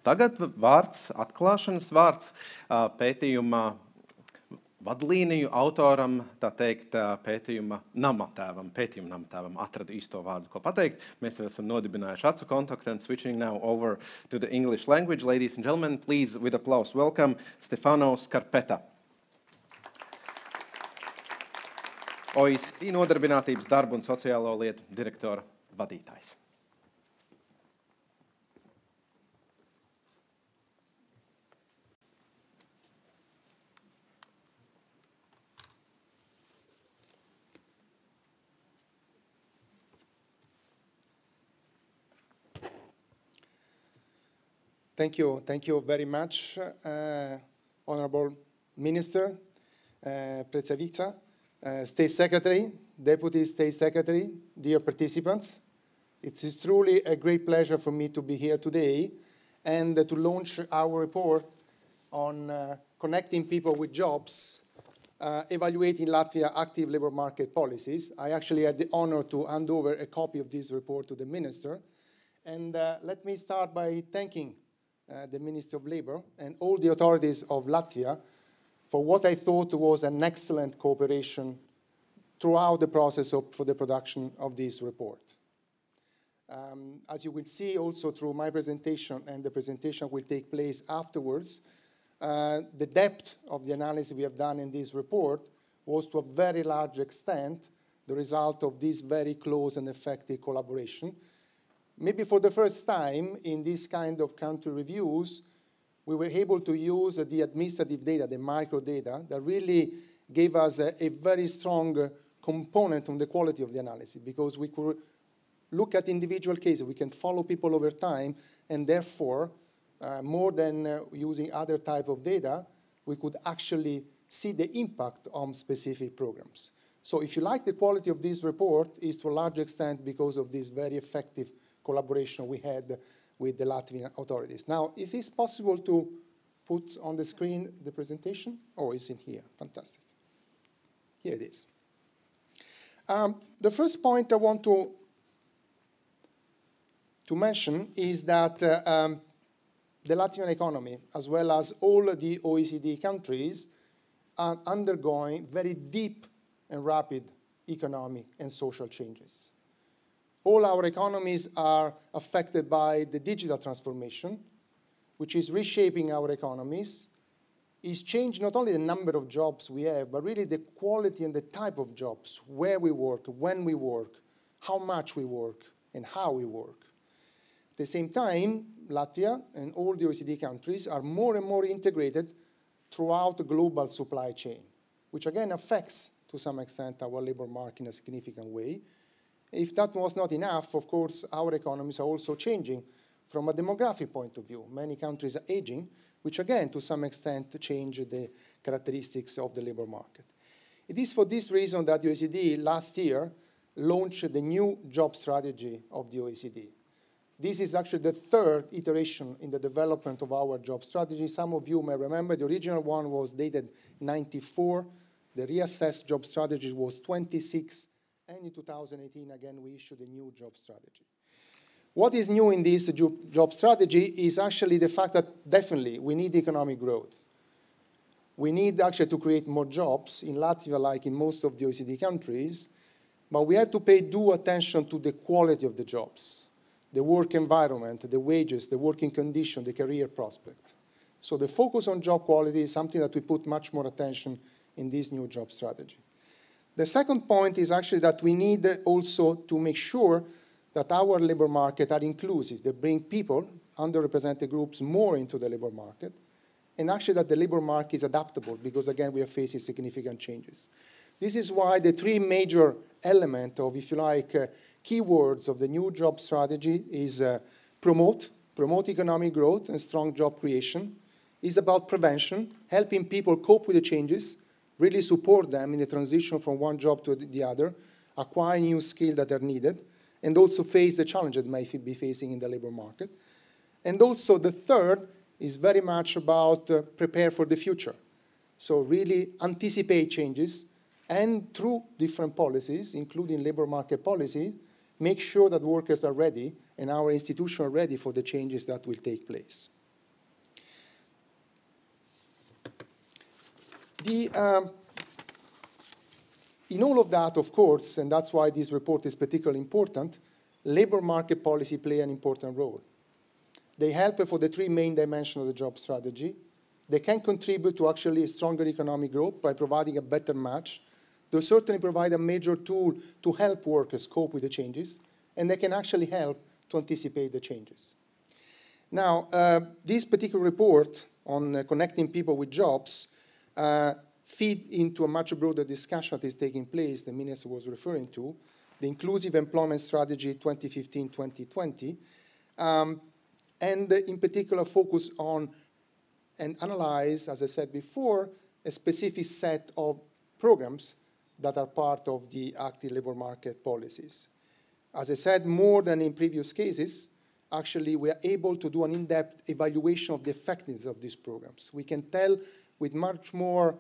Tagad vārds, atklāšanas vārds pētījuma vadlīniju autoram, tā teikt, pētījuma namatēvam, atradu īsto vārdu, ko pateikt. Mēs jau esam nodibinājuši acu kontaktu and switching now over to the English language. Ladies and gentlemen, please, with applause, welcome Stefano Skarpeta. OECD Nodarbinātības, darba un sociālo lietu direktora vadītājs. Thank you very much, Honorable Minister, Predsednica, State Secretary, Deputy State Secretary, dear participants. It is truly a great pleasure for me to be here today and to launch our report on connecting people with jobs, evaluating Latvia active labor market policies. I actually had the honor to hand over a copy of this report to the Minister. And let me start by thanking the Minister of Labour and all the authorities of Latvia for what I thought was an excellent cooperation throughout the process for the production of this report. As you will see also through my presentation, and the presentation will take place afterwards, the depth of the analysis we have done in this report was to a very large extent the result of this very close and effective collaboration. Maybe for the first time in this kind of country reviews, we were able to use the administrative data, the micro data, that really gave us a very strong component on the quality of the analysis, because we could look at individual cases. We can follow people over time, and therefore, more than using other type of data, we could actually see the impact on specific programs. So if you like, the quality of this report is to a large extent because of this very effective collaboration we had with the Latvian authorities. Now, if it's possible to put on the screen the presentation, oh, it's in here, fantastic. Here it is. The first point I want to mention is that the Latvian economy, as well as all the OECD countries, are undergoing very deep and rapid economic and social changes. All our economies are affected by the digital transformation, which is reshaping our economies. It's changed not only the number of jobs we have, but really the quality and the type of jobs, where we work, when we work, how much we work, and how we work. At the same time, Latvia and all the OECD countries are more and more integrated throughout the global supply chain, which again affects, to some extent, our labor market in a significant way. If that was not enough, of course, our economies are also changing from a demographic point of view. Many countries are aging, which again, to some extent, change the characteristics of the labor market. It is for this reason that the OECD last year launched the new job strategy of the OECD. This is actually the third iteration in the development of our job strategy. Some of you may remember the original one was dated 94. The reassessed job strategy was 26. And in 2018, again, we issued a new job strategy. What is new in this job strategy is actually the fact that definitely we need economic growth. We need actually to create more jobs in Latvia, like in most of the OECD countries, but we have to pay due attention to the quality of the jobs, the work environment, the wages, the working condition, the career prospect. So the focus on job quality is something that we put much more attention in this new job strategy. The second point is actually that we need also to make sure that our labor market are inclusive. They bring people, underrepresented groups, more into the labor market, and actually that the labor market is adaptable because, again, we are facing significant changes. This is why the three major elements of, if you like, keywords of the new job strategy is promote economic growth and strong job creation, is about prevention, helping people cope with the changes, really support them in the transition from one job to the other, acquire new skills that are needed, and also face the challenges they may be facing in the labor market. And also the third is very much about prepare for the future. So really anticipate changes, and through different policies, including labor market policy, make sure that workers are ready and our institutions are ready for the changes that will take place. In all of that, of course, and that's why this report is particularly important, labor market policy play an important role. They help for the three main dimensions of the job strategy. They can contribute to actually a stronger economic growth by providing a better match. They certainly provide a major tool to help workers cope with the changes, and they can actually help to anticipate the changes. Now, this particular report on connecting people with jobs feed into a much broader discussion that is taking place, the Minister was referring to, the Inclusive Employment Strategy 2015-2020, and in particular focus on and analyze, as I said before, a specific set of programs that are part of the active labor market policies. As I said, more than in previous cases, actually we are able to do an in-depth evaluation of the effectiveness of these programs. We can tell with much more,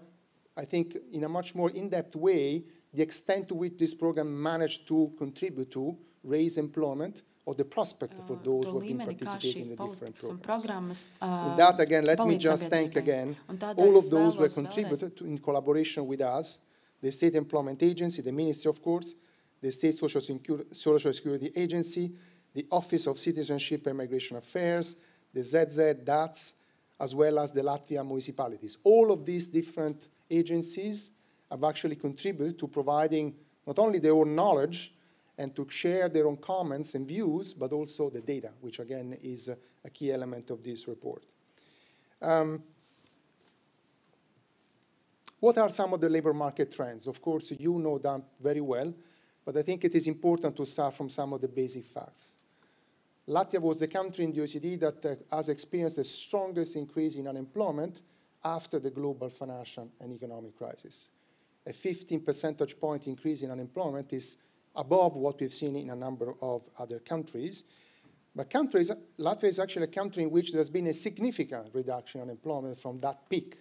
I think, in a much more in-depth way, the extent to which this program managed to contribute to raise employment or the prospect for those who have been participating in the different programs. In that, again, let me just thank again all of those who have contributed in collaboration with us, the State Employment Agency, the Ministry, of course, the State Social Security Agency, the Office of Citizenship and Migration Affairs, the ZZ, DATS, as well as the Latvian municipalities. All of these different agencies have actually contributed to providing not only their own knowledge and to share their own comments and views, but also the data, which again is a key element of this report. What are some of the labor market trends? Of course, you know them very well, but I think it is important to start from some of the basic facts. Latvia was the country in the OECD that has experienced the strongest increase in unemployment after the global financial and economic crisis. A 15 percentage point increase in unemployment is above what we've seen in a number of other countries. But Latvia is actually a country in which there's been a significant reduction in unemployment from that peak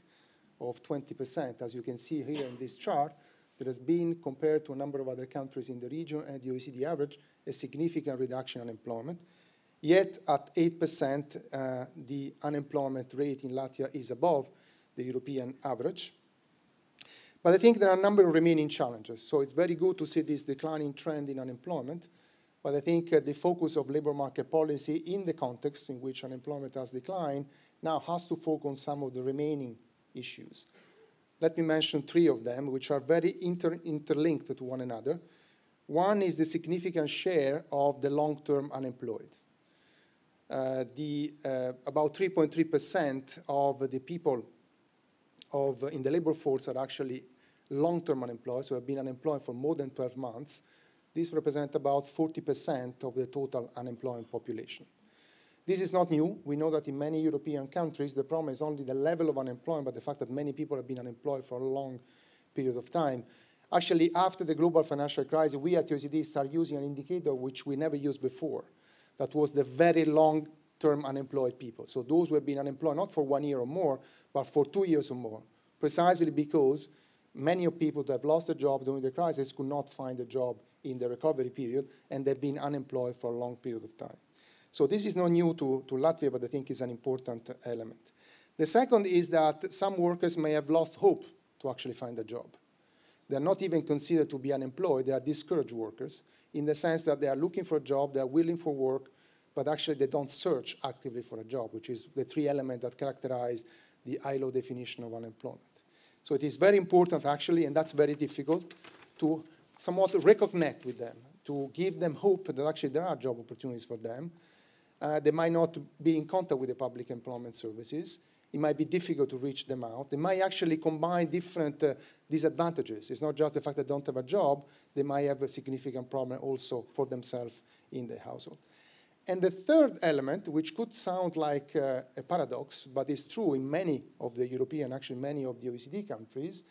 of 20%. As you can see here in this chart, there has been, compared to a number of other countries in the region and the OECD average, a significant reduction in unemployment. Yet at 8%, the unemployment rate in Latvia is above the European average. But I think there are a number of remaining challenges. So it's very good to see this declining trend in unemployment. But I think the focus of labor market policy in the context in which unemployment has declined now has to focus on some of the remaining issues. Let me mention three of them, which are very interlinked to one another. One is the significant share of the long-term unemployed. About 3.3% of the people in the labor force are actually long-term unemployed, so have been unemployed for more than 12 months. This represents about 40% of the total unemployed population. This is not new. We know that in many European countries, the problem is only the level of unemployment, but the fact that many people have been unemployed for a long period of time. Actually, after the global financial crisis, we at OECD started using an indicator which we never used before. That was the very long-term unemployed people. So those who have been unemployed not for 1 year or more, but for 2 years or more, precisely because many of people that have lost a job during the crisis could not find a job in the recovery period, and they've been unemployed for a long period of time. So this is not new to Latvia, but I think is an important element. The second is that some workers may have lost hope to actually find a job. They are not even considered to be unemployed. They are discouraged workers in the sense that they are looking for a job, they are willing for work, but actually they don't search actively for a job, which is the three elements that characterize the ILO definition of unemployment. So it is very important, actually, and that's very difficult, to somewhat reconnect with them, to give them hope that actually there are job opportunities for them. They might not be in contact with the public employment services. It might be difficult to reach them out. They might actually combine different disadvantages. It's not just the fact that they don't have a job. They might have a significant problem also for themselves in their household. And the third element, which could sound like a paradox, but is true in many of the European, actually many of the OECD countries,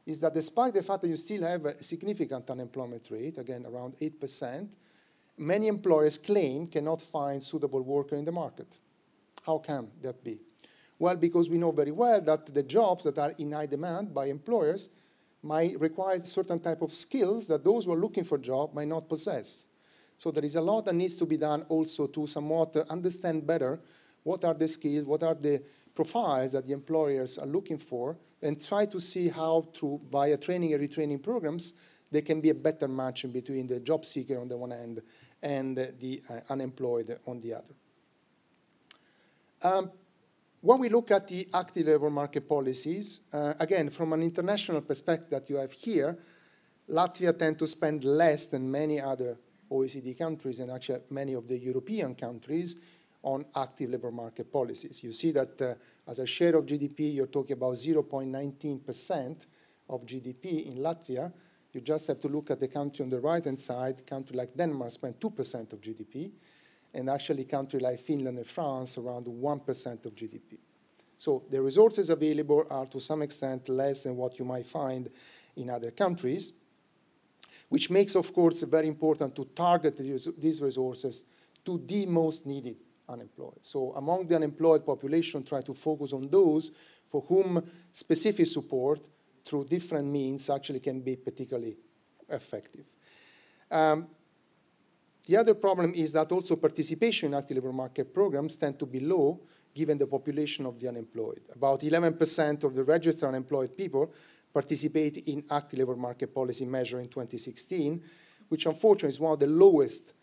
is that despite the fact that you still have a significant unemployment rate, again around 8%, many employers claim cannot find suitable workers in the market. How can that be? Well, because we know very well that the jobs that are in high demand by employers might require certain type of skills that those who are looking for a job might not possess. So there is a lot that needs to be done also to somewhat understand better what are the skills, what are the profiles that the employers are looking for, and try to see how via training and retraining programs, there can be a better match between the job seeker on the one hand and the unemployed on the other. When we look at the active labor market policies, again, from an international perspective that you have here, Latvia tends to spend less than many other OECD countries and actually many of the European countries on active labor market policies. You see that as a share of GDP, you're talking about 0.19% of GDP in Latvia. You just have to look at the country on the right-hand side. Country like Denmark spend 2% of GDP, and actually country like Finland and France around 1% of GDP. So the resources available are to some extent less than what you might find in other countries, which makes, of course, very important to target these resources to the most needed unemployed. So among the unemployed population, try to focus on those for whom specific support through different means actually can be particularly effective. The other problem is that also participation in active labor market programs tend to be low given the population of the unemployed. About 11% of the registered unemployed people participate in active labor market policy measure in 2016, which unfortunately is one of the lowest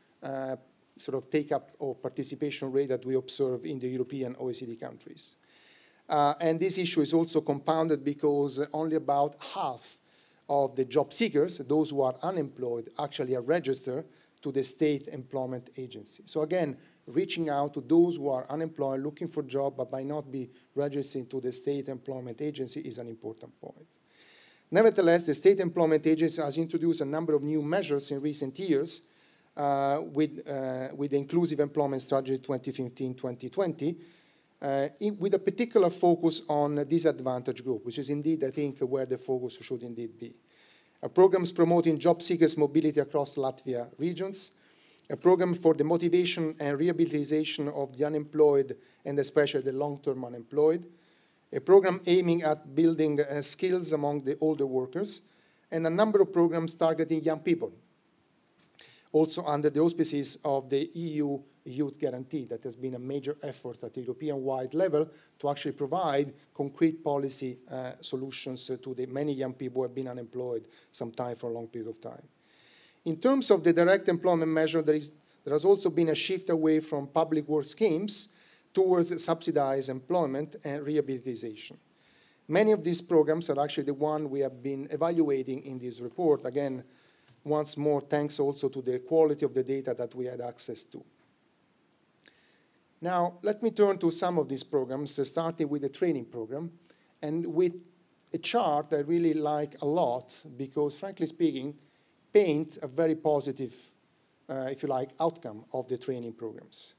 sort of take-up or participation rate that we observe in the European OECD countries. And this issue is also compounded because only about half of the job seekers, those who are unemployed, actually are registered to the state employment agency. So again, reaching out to those who are unemployed, looking for a job, but might not be registered to the state employment agency is an important point. Nevertheless, the state employment agency has introduced a number of new measures in recent years with the Inclusive Employment Strategy 2015-2020, with a particular focus on a disadvantaged group, which is indeed, I think, where the focus should indeed be. Programs promoting job seekers' mobility across Latvia regions, a program for the motivation and rehabilitation of the unemployed and especially the long-term unemployed, a program aiming at building skills among the older workers, and a number of programs targeting young people, also under the auspices of the EU Youth Guarantee. That has been a major effort at the European-wide level to actually provide concrete policy solutions to the many young people who have been unemployed sometime for a long period of time. In terms of the direct employment measure, there has also been a shift away from public work schemes towards subsidized employment and rehabilitation. Many of these programs are actually the one we have been evaluating in this report. Again, once more, thanks also to the quality of the data that we had access to. Now, let me turn to some of these programs, starting with the training program, and with a chart I really like a lot because, frankly speaking, paints a very positive, if you like, outcome of the training programs.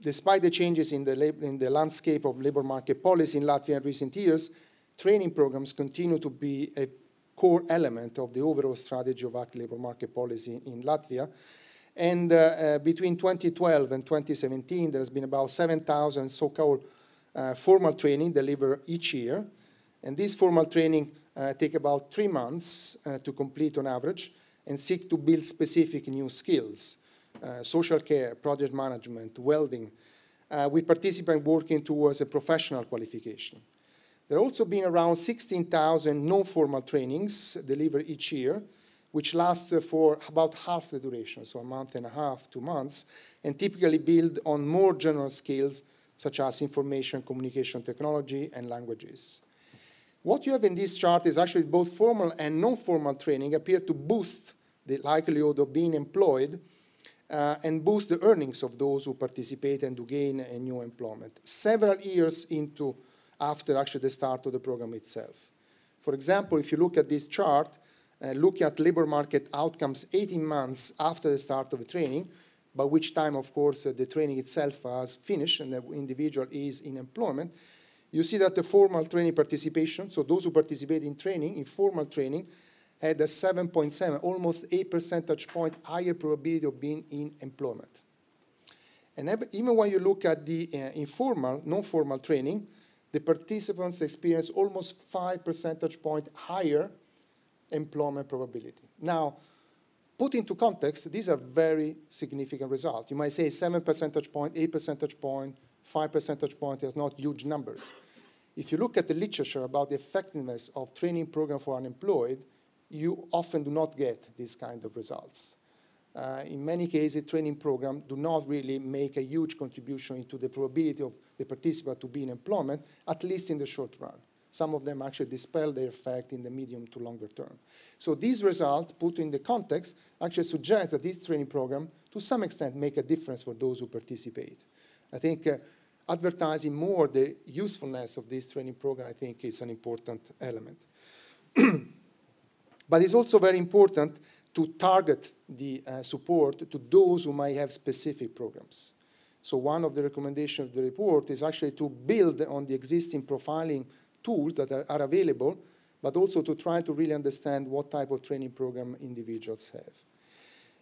Despite the changes in the landscape of labor market policy in Latvia in recent years, training programs continue to be a core element of the overall strategy of active labor market policy in Latvia. And between 2012 and 2017, there has been about 7,000 so-called formal training delivered each year. And this formal training take about 3 months to complete on average and seek to build specific new skills, social care, project management, welding, with participants working towards a professional qualification. There have also been around 16,000 non-formal trainings delivered each year, which lasts for about half the duration, so a month and a half, 2 months, and typically build on more general skills such as information, communication technology, and languages. What you have in this chart is actually both formal and non-formal training appear to boost the likelihood of being employed and boost the earnings of those who participate and to gain a new employment, several years after actually the start of the program itself. For example, if you look at this chart, look at labor market outcomes 18 months after the start of the training, by which time, of course, the training itself has finished and the individual is in employment, you see that the formal training participation, so those who participate in training, in formal training, had a 7.7, almost 8 percentage point higher probability of being in employment. And even when you look at the informal, non-formal training, the participants experience almost 5 percentage point higher employment probability. Now, put into context, these are very significant results. You might say 7 percentage point, 8 percentage point, 5 percentage point is not huge numbers. If you look at the literature about the effectiveness of training program for unemployed, you often do not get these kind of results. In many cases, training programs do not really make a huge contribution into the probability of the participant to be in employment, at least in the short run. Some of them actually dispel their effect in the medium to longer term. So these results, put in the context, actually suggest that this training program, to some extent, make a difference for those who participate. I think advertising more the usefulness of this training program, I think, is an important element. But it's also very important to target the support to those who might have specific programs. So one of the recommendations of the report is actually to build on the existing profiling tools that are available, but also to try to really understand what type of training program individuals have.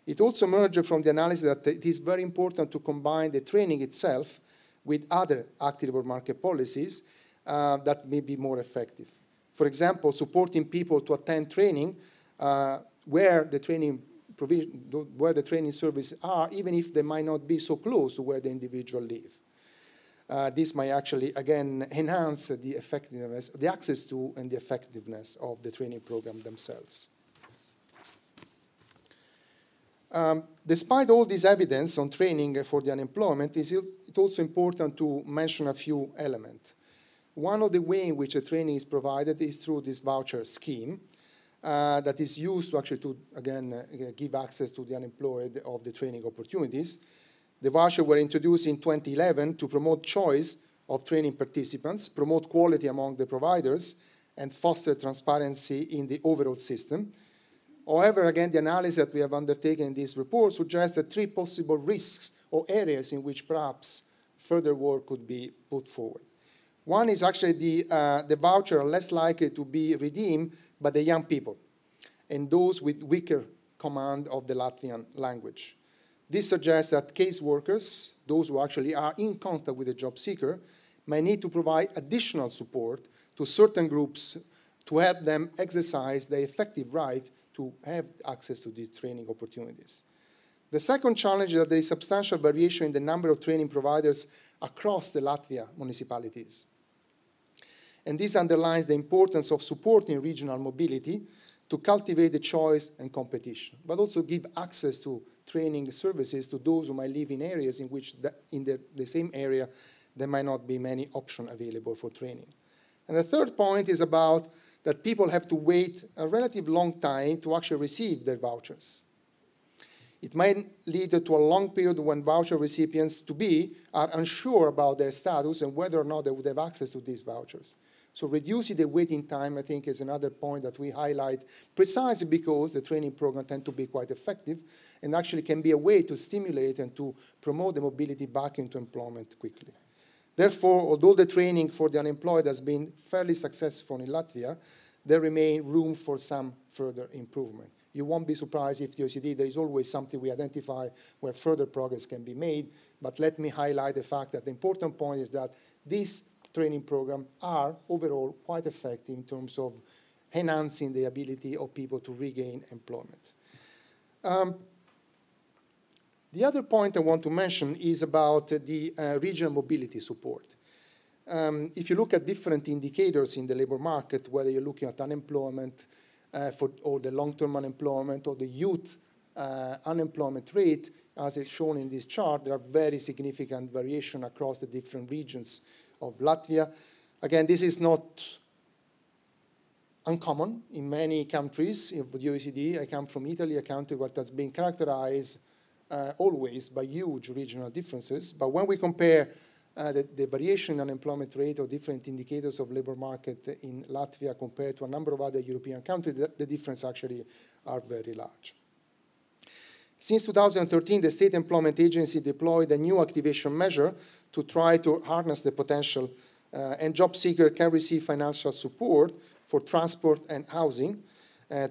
It also emerged from the analysis that it is very important to combine the training itself with other active labor market policies that may be more effective. For example, supporting people to attend training where the training services are, even if they might not be so close to where the individual lives. This might actually, again, enhance the effectiveness, the access to and the effectiveness of the training program themselves. Despite all this evidence on training for the unemployment, it's also important to mention a few elements. One of the ways in which the training is provided is through this voucher scheme that is used to actually, again, give access to the unemployed of the training opportunities. The vouchers were introduced in 2011 to promote choice of training participants, promote quality among the providers, and foster transparency in the overall system. However, again, the analysis that we have undertaken in this report suggests that 3 possible risks or areas in which perhaps further work could be put forward. One is actually the voucher are less likely to be redeemed by the young people and those with weaker command of the Latvian language. This suggests that case workers, those who actually are in contact with a job seeker, may need to provide additional support to certain groups to help them exercise their effective right to have access to these training opportunities. The second challenge is that there is substantial variation in the number of training providers across the Latvia municipalities. And this underlines the importance of supporting regional mobility to cultivate the choice and competition, but also give access to training services to those who might live in areas in which, in the same area, there might not be many options available for training. And the third point is about that people have to wait a relatively long time to actually receive their vouchers. It might lead to a long period when voucher recipients are unsure about their status and whether or not they would have access to these vouchers. So reducing the waiting time, I think, is another point that we highlight, precisely because the training program tend to be quite effective and actually can be a way to stimulate and to promote the mobility back into employment quickly. Therefore, although the training for the unemployed has been fairly successful in Latvia, there remains room for some further improvement. You won't be surprised if the OECD, there is always something we identify where further progress can be made, but let me highlight the fact that the important point is that these training programs are overall quite effective in terms of enhancing the ability of people to regain employment. The other point I want to mention is about the regional mobility support. If you look at different indicators in the labor market, whether you're looking at unemployment or the long-term unemployment or the youth unemployment rate, as is shown in this chart, there are very significant variation across the different regions of Latvia. Again, this is not uncommon in many countries of the OECD. I come from Italy, a country that has been characterized always by huge regional differences. But when we compare the variation in unemployment rate or different indicators of labor market in Latvia compared to a number of other European countries, the difference actually are very large. Since 2013, the State Employment Agency deployed a new activation measure to try to harness the potential, and job seekers can receive financial support for transport and housing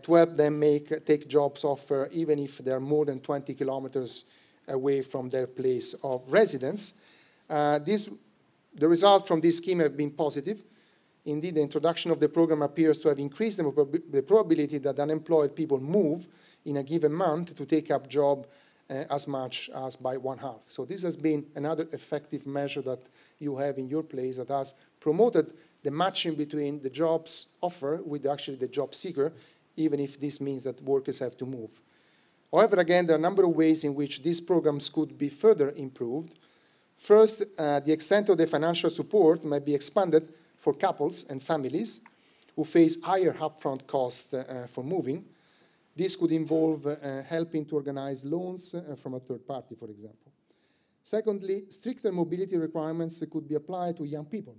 to help them take jobs offer even if they're more than 20 kilometers away from their place of residence. The results from this scheme have been positive. Indeed, the introduction of the program appears to have increased the probability that unemployed people move in a given month to take up job as much as by 1/2. So this has been another effective measure that you have in your place that has promoted the matching between the jobs offer with actually the job seeker, even if this means that workers have to move. However, again, there are a number of ways in which these programs could be further improved. First, the extent of the financial support might be expanded for couples and families who face higher upfront costs for moving. This could involve helping to organize loans from a third party, for example. Secondly, stricter mobility requirements could be applied to young people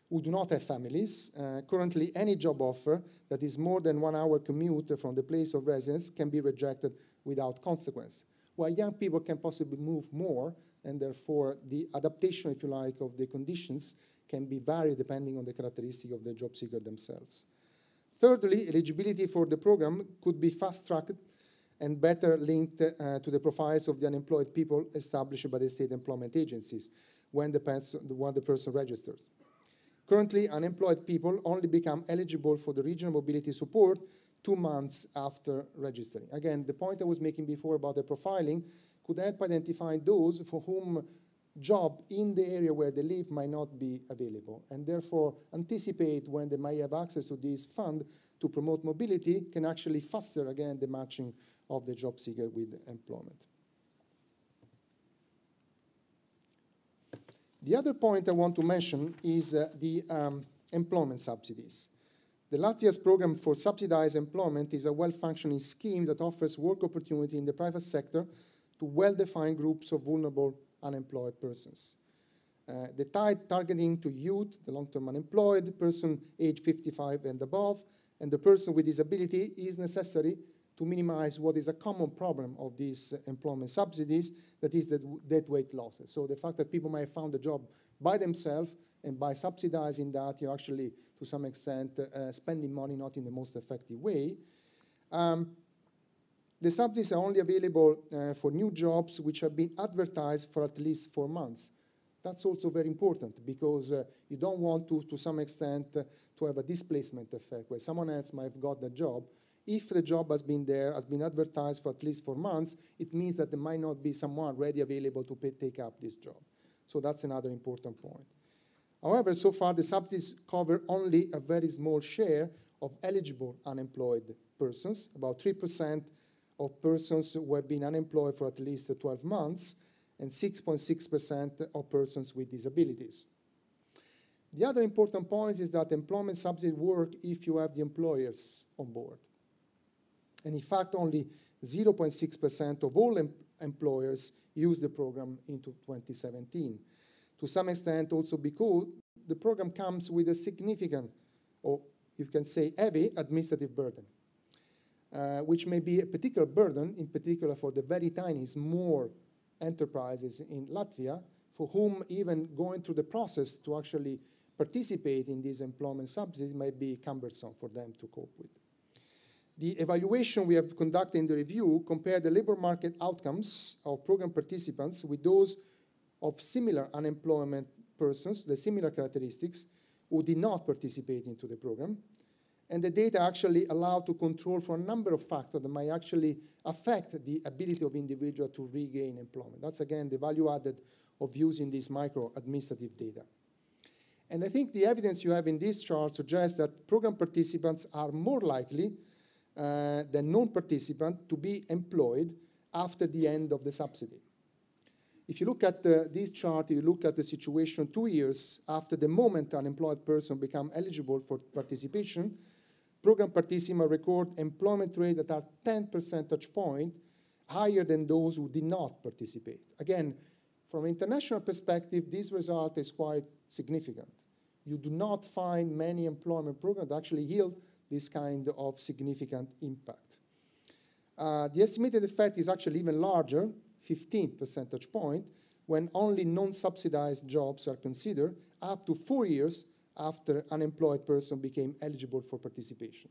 who do not have families. Currently, any job offer that is more than 1 hour commute from the place of residence can be rejected without consequence. While young people can possibly move more, and therefore the adaptation, if you like, of the conditions can be varied depending on the characteristic of the job seeker themselves. Thirdly, eligibility for the program could be fast-tracked and better linked to the profiles of the unemployed people established by the state employment agencies when the person registers. Currently, unemployed people only become eligible for the regional mobility support 2 months after registering. Again, the point I was making before about the profiling could help identify those for whom job in the area where they live might not be available, and therefore anticipate when they might have access to this fund to promote mobility can actually foster, again, the matching of the job seeker with employment. The other point I want to mention is the employment subsidies. The Latvia's program for subsidized employment is a well-functioning scheme that offers work opportunity in the private sector to well-defined groups of vulnerable unemployed persons. The targeting to youth, the long-term unemployed, the person age 55 and above, and the person with disability is necessary to minimize what is a common problem of these employment subsidies, that is the dead weight losses. So the fact that people might have found a job by themselves, and by subsidizing that, you're actually, to some extent, spending money not in the most effective way. The subsidies are only available for new jobs which have been advertised for at least 4 months. That's also very important because you don't want to some extent, to have a displacement effect where someone else might have got the job. If the job has been there, has been advertised for at least 4 months, it means that there might not be someone ready available to take up this job. So that's another important point. However, so far the subsidies cover only a very small share of eligible unemployed persons, about 3% of persons who have been unemployed for at least 12 months, and 6.6% of persons with disabilities. The other important point is that employment subsidies work if you have the employers on board. And in fact, only 0.6% of all employers used the program into 2017. To some extent, also because the program comes with a significant, or you can say heavy, administrative burden, which may be a particular burden, in particular for the very tiny, small enterprises in Latvia, for whom even going through the process to actually participate in these employment subsidies might be cumbersome for them to cope with. The evaluation we have conducted in the review compared the labor market outcomes of program participants with those of similar unemployment persons, the similar characteristics, who did not participate into the program. And the data actually allow to control for a number of factors that might actually affect the ability of individual to regain employment. That's, again, the value added of using this micro-administrative data. And I think the evidence you have in this chart suggests that program participants are more likely than non-participants to be employed after the end of the subsidy. If you look at this chart, you look at the situation 2 years after the moment an unemployed person becomes eligible for participation, program participants record employment rate that are 10 percentage points higher than those who did not participate. Again, from an international perspective, this result is quite significant. You do not find many employment programs that actually yield this kind of significant impact. The estimated effect is actually even larger, 15 percentage point, when only non-subsidized jobs are considered, up to 4 years after an unemployed person became eligible for participation.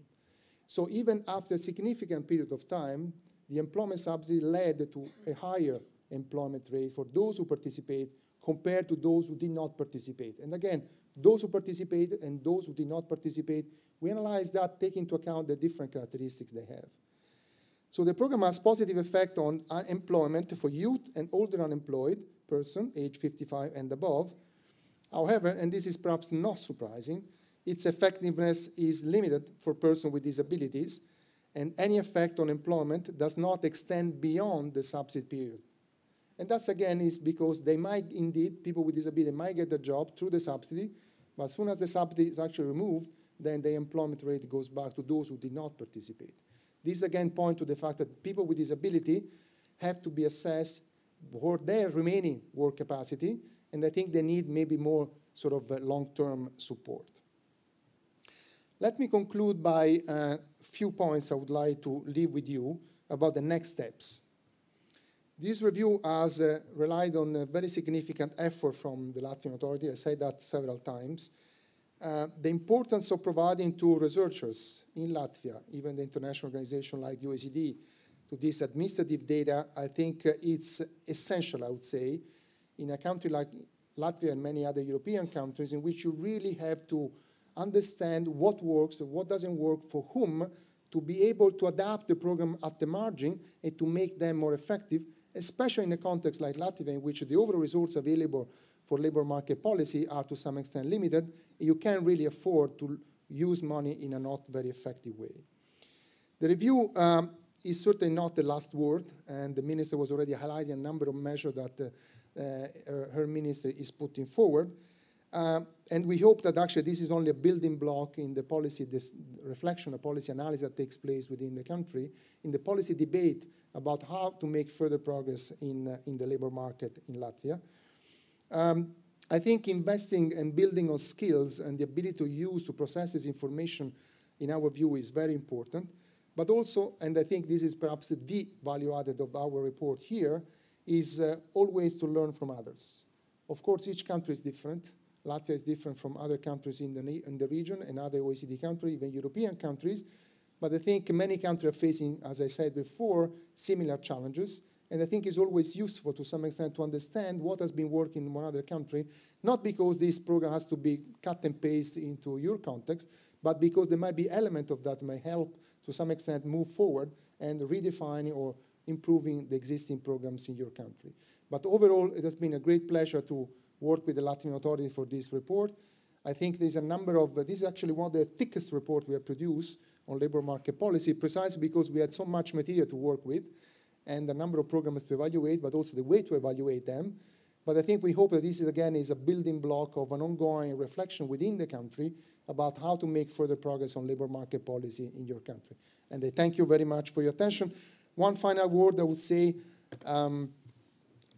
So even after a significant period of time, the employment subsidy led to a higher employment rate for those who participate compared to those who did not participate. And again, those who participated and those who did not participate, we analyzed that, taking into account the different characteristics they have. So the program has positive effect on employment for youth and older unemployed person, age 55 and above. However, and this is perhaps not surprising, its effectiveness is limited for persons with disabilities, and any effect on employment does not extend beyond the subsidy period. And that's, again, is because they might indeed, people with disability might get a job through the subsidy, but as soon as the subsidy is actually removed, then the employment rate goes back to those who did not participate. This, again, points to the fact that people with disability have to be assessed for their remaining work capacity, and I think they need maybe more sort of long-term support. Let me conclude by a few points I would like to leave with you about the next steps. This review has relied on a very significant effort from the Latvian authority. I said that several times. The importance of providing to researchers in Latvia, even the international organization like the OECD, to this administrative data, I think it's essential, I would say, in a country like Latvia and many other European countries in which you really have to understand what works and what doesn't work for whom, to be able to adapt the program at the margin and to make them more effective, especially in a context like Latvia, in which the overall resources available for labor market policy are to some extent limited. You can't really afford to use money in a not very effective way. The review is certainly not the last word, and the minister was already highlighting a number of measures that her ministry is putting forward. And we hope that actually this is only a building block in the policy, this reflection, a policy analysis that takes place within the country, in the policy debate about how to make further progress in the labor market in Latvia. I think investing and building on skills and the ability to use, to process this information, in our view, is very important. But also, and I think this is perhaps the value added of our report here, is always to learn from others. Of course, each country is different. Latvia is different from other countries in the region and other OECD countries, even European countries. But I think many countries are facing, as I said before, similar challenges. And I think it's always useful to some extent to understand what has been working in one other country, not because this program has to be cut and paste into your context, but because there might be elements of that may help to some extent move forward and redefining or improving the existing programs in your country. But overall, it has been a great pleasure to work with the Latvian authority for this report. I think there's a number of, this is actually one of the thickest reports we have produced on labor market policy, precisely because we had so much material to work with and a number of programs to evaluate, but also the way to evaluate them. But I think we hope that this is, again, is a building block of an ongoing reflection within the country about how to make further progress on labor market policy in your country. And I thank you very much for your attention. One final word I would say,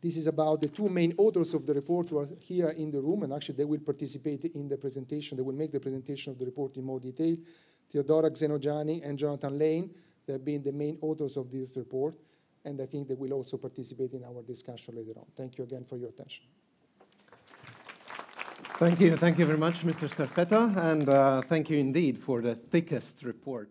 this is about the two main authors of the report who are here in the room, and actually they will participate in the presentation. They will make the presentation of the report in more detail. Theodora Xenogianni and Jonathan Lane, they have been the main authors of this report, and I think they will also participate in our discussion later on. Thank you again for your attention. Thank you very much, Mr. Skarpeta, and thank you indeed for the thickest report.